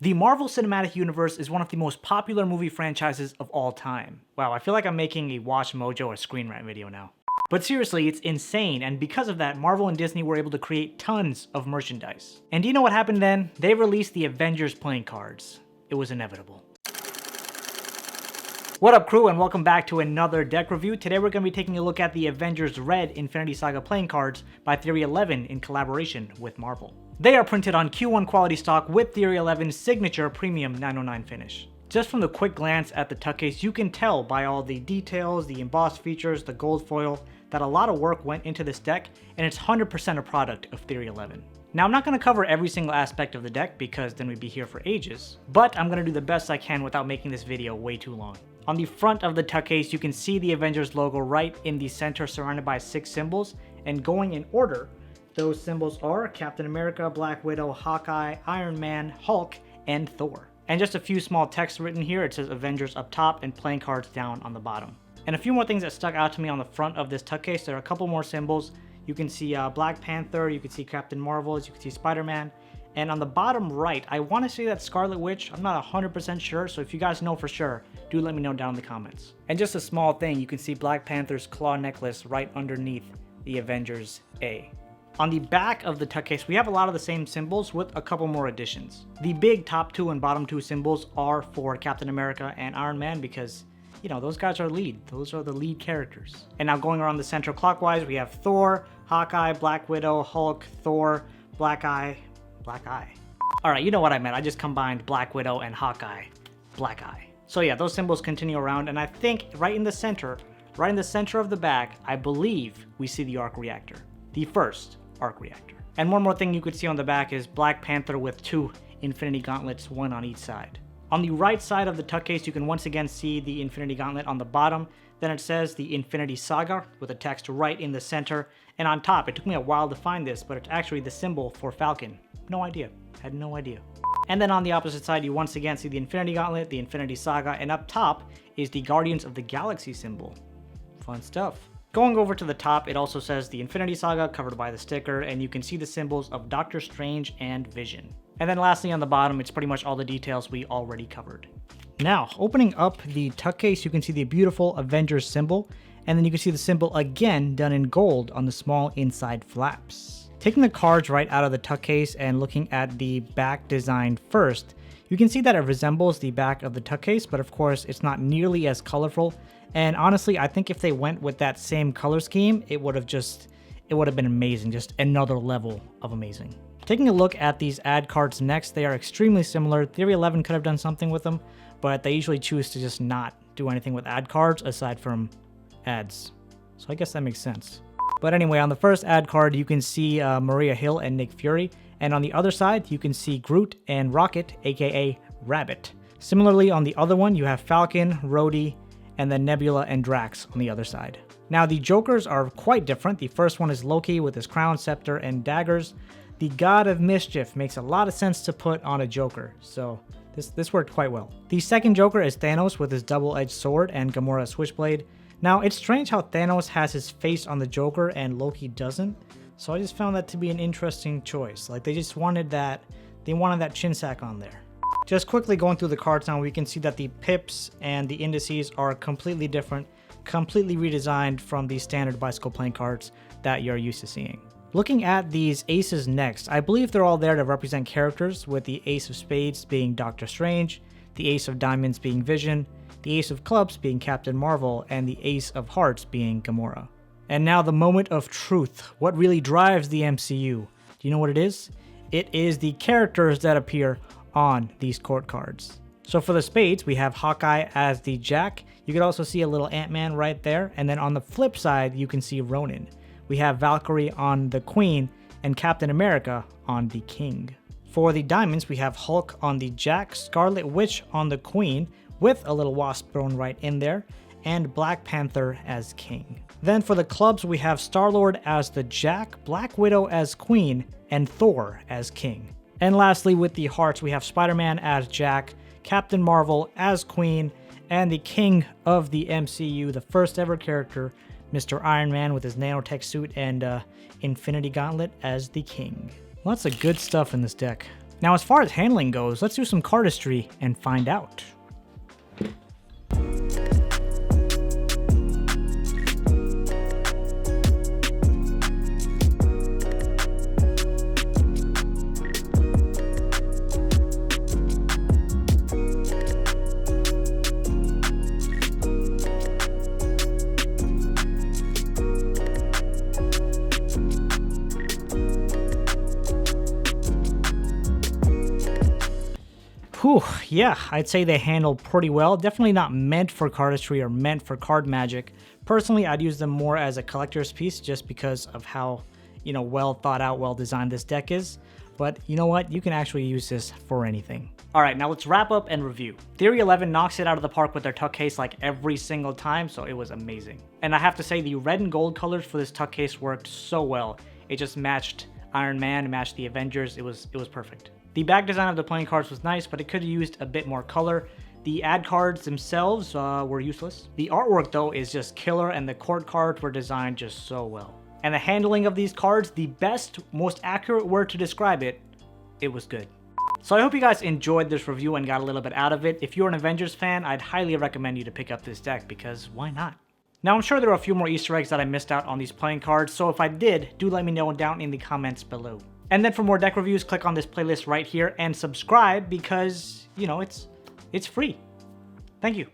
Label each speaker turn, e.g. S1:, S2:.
S1: The Marvel Cinematic Universe is one of the most popular movie franchises of all time. Wow, I feel like I'm making a Watch Mojo or Screen Rant video now. But seriously, it's insane, and because of that, Marvel and Disney were able to create tons of merchandise. And do you know what happened then? They released the Avengers playing cards. It was inevitable. What up, crew, and welcome back to another deck review. Today we're going to be taking a look at the Avengers Red Infinity Saga playing cards by Theory 11 in collaboration with Marvel. They are printed on Q1 quality stock with Theory 11's signature premium 909 finish. Just from the quick glance at the tuck case, you can tell by all the details, the embossed features, the gold foil, that a lot of work went into this deck, and it's 100% a product of Theory 11. Now, I'm not going to cover every single aspect of the deck because then we'd be here for ages, but I'm going to do the best I can without making this video way too long. On the front of the tuck case, you can see the Avengers logo right in the center, surrounded by 6 symbols, and going in order, those symbols are Captain America, Black Widow, Hawkeye, Iron Man, Hulk, and Thor. And just a few small text written here. It says Avengers up top and playing cards down on the bottom. And a few more things that stuck out to me on the front of this tuck case. There are a couple more symbols. You can see Black Panther, you can see Captain Marvel, you can see Spider-Man. And on the bottom right, I want to say that's Scarlet Witch. I'm not 100% sure, so if you guys know for sure, do let me know down in the comments. And just a small thing, you can see Black Panther's claw necklace right underneath the Avengers A. On the back of the tuck case, we have a lot of the same symbols with a couple more additions. The big top 2 and bottom 2 symbols are for Captain America and Iron Man because, you know, those guys are lead. Those are the lead characters. And now going around the center clockwise, we have Thor, Hawkeye, Black Widow, Hulk, Thor, Black Eye. Alright, you know what I meant. I just combined Black Widow and Hawkeye. Black Eye. So yeah, those symbols continue around, and I think right in the center of the back, I believe we see the arc reactor. The first arc reactor. And one more thing you could see on the back is Black Panther with 2 Infinity Gauntlets, 1 on each side. On the right side of the tuck case, you can once again see the Infinity Gauntlet on the bottom. Then it says the Infinity Saga with a text right in the center. And on top, it took me a while to find this, but it's actually the symbol for Falcon. No idea. Had no idea. And then on the opposite side, you once again see the Infinity Gauntlet, the Infinity Saga, and up top is the Guardians of the Galaxy symbol. Fun stuff. Going over to the top, it also says the Infinity Saga covered by the sticker, and you can see the symbols of Doctor Strange and Vision. And then lastly on the bottom, it's pretty much all the details we already covered. Now, opening up the tuck case, you can see the beautiful Avengers symbol, and then you can see the symbol again done in gold on the small inside flaps. Taking the cards right out of the tuck case and looking at the back design first, you can see that it resembles the back of the tuck case, but of course it's not nearly as colorful. And honestly, I think if they went with that same color scheme, it would have been amazing, just another level of amazing. Taking a look at these ad cards next, they are extremely similar. Theory 11 could have done something with them, but they usually choose to just not do anything with ad cards aside from ads. So I guess that makes sense. But anyway, on the first ad card, you can see Maria Hill and Nick Fury. And on the other side, you can see Groot and Rocket, aka Rabbit. Similarly, on the other one, you have Falcon, Rhodey, and then Nebula and Drax on the other side. Now, the Jokers are quite different. The first one is Loki with his crown, scepter, and daggers. The God of Mischief makes a lot of sense to put on a Joker, so this worked quite well. The second Joker is Thanos with his double-edged sword and Gamora's switchblade. Now, it's strange how Thanos has his face on the Joker and Loki doesn't, so I just found that to be an interesting choice. Like, they wanted that chin sack on there. Just quickly going through the cards now, we can see that the pips and the indices are completely different, completely redesigned from the standard bicycle playing cards that you're used to seeing. Looking at these aces next, I believe they're all there to represent characters, with the Ace of Spades being Doctor Strange, the Ace of Diamonds being Vision, the Ace of Clubs being Captain Marvel, and the Ace of Hearts being Gamora. And now the moment of truth. What really drives the MCU? Do you know what it is? It is the characters that appear on these court cards. So for the spades, we have Hawkeye as the Jack. You could also see a little Ant-Man right there. And then on the flip side, you can see Ronin. We have Valkyrie on the Queen and Captain America on the King. For the diamonds, we have Hulk on the Jack, Scarlet Witch on the Queen, with a little wasp thrown right in there, and Black Panther as King. Then for the clubs, we have Star-Lord as the Jack, Black Widow as Queen, and Thor as King. And lastly, with the hearts, we have Spider-Man as Jack, Captain Marvel as Queen, and the King of the MCU, the first ever character, Mr. Iron Man with his nanotech suit and Infinity Gauntlet as the King. Lots of good stuff in this deck. Now, as far as handling goes, let's do some cardistry and find out. Whew, yeah, I'd say they handle pretty well. Definitely not meant for cardistry or meant for card magic. Personally, I'd use them more as a collector's piece just because of how, well thought out, well designed this deck is. But you know what? You can actually use this for anything. All right, now let's wrap up and review. Theory 11 knocks it out of the park with their tuck case like every single time, so it was amazing. And I have to say the red and gold colors for this tuck case worked so well. It just matched Iron Man, matched the Avengers. It was perfect. The back design of the playing cards was nice, but it could have used a bit more color. The ad cards themselves were useless. The artwork though is just killer, and the court cards were designed just so well. And the handling of these cards, the best, most accurate word to describe it, it was good. So I hope you guys enjoyed this review and got a little bit out of it. If you're an Avengers fan, I'd highly recommend you to pick up this deck because why not? Now I'm sure there are a few more Easter eggs that I missed out on these playing cards, so if I did, do let me know down in the comments below. And then for more deck reviews, click on this playlist right here and subscribe because, it's free. Thank you.